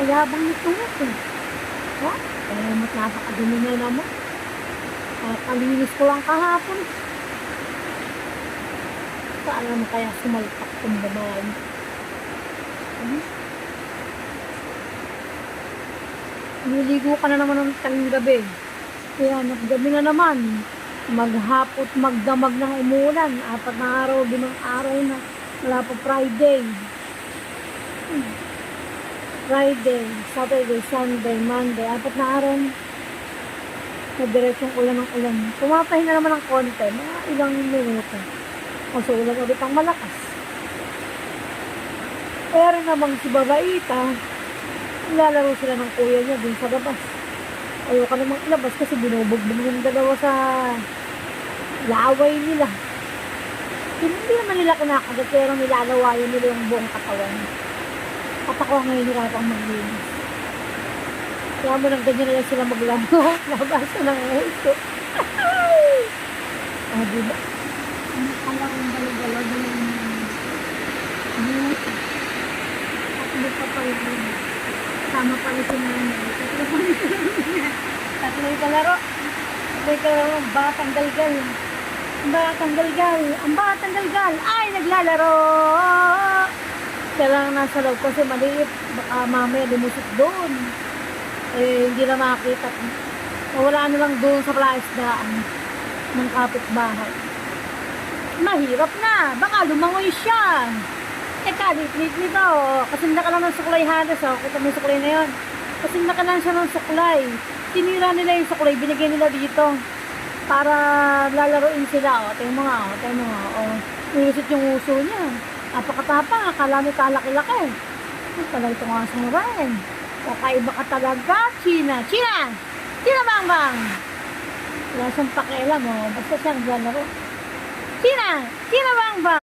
napakayabang nito eh. Ha? Eh, mas napakadumi na naman. Kalinis ko lang kahapon. Saan naman kaya sumalpak kong babae? Niligo ka na naman ng tanging gabi. Kaya gabi na naman. Maghapot, magdamag ng umulan. 4 na araw, 5 araw na. Wala pa Friday. Friday, Saturday, Sunday, Monday. 4 na araw na. Nagdiretsong ulan ng ulan. Pumapahinga naman ng konti. Mga ilang minuto. Kasi ulan ulit ang malakas. Pero namang si Babaita, nilalaro sila ng kuya niya dun sa labas. Ayoko namang ilabas kasi binubugbog yung dalawa sa laway nila. Hindi naman nila kinakagat pero nilalawayan nila yung buong katawan. At ako ngayon hirapang maglinis. Kaya mo nang ganyan na lang sila maglaro. Labas na lang ito. Diba? Alam kong dalawa at buka pa yun. Sama pa rin si nanay. Tatlo yung kalaro. Ang batang galgal. Ang batang galgal. Ay, naglalaro. Siya lang nasa loob kasi maliit. Baka mamaya lumusot doon. Eh, hindi na makakita. Wala na lang doon sa palaisdaan ng kapitbahay. Mahirap na. Baka lumangoy siya. Kalit-lit nito. Kasi ka lang ng suklay halos. Kita mo yung suklay na yun. Kasi ka lang siya ng suklay. Tinira nila yung suklay. Binigay nila dito. Para lalaroin sila. Tingnan mo nga. Ilusot yung uso niya. Napakatapang. Akala mo kalaki-laki. Talaga ito nga sumurahin. Kakaiba ka talaga. China Bang. Wala siyang pakialam. Basta siyang naglalaro. China Bang.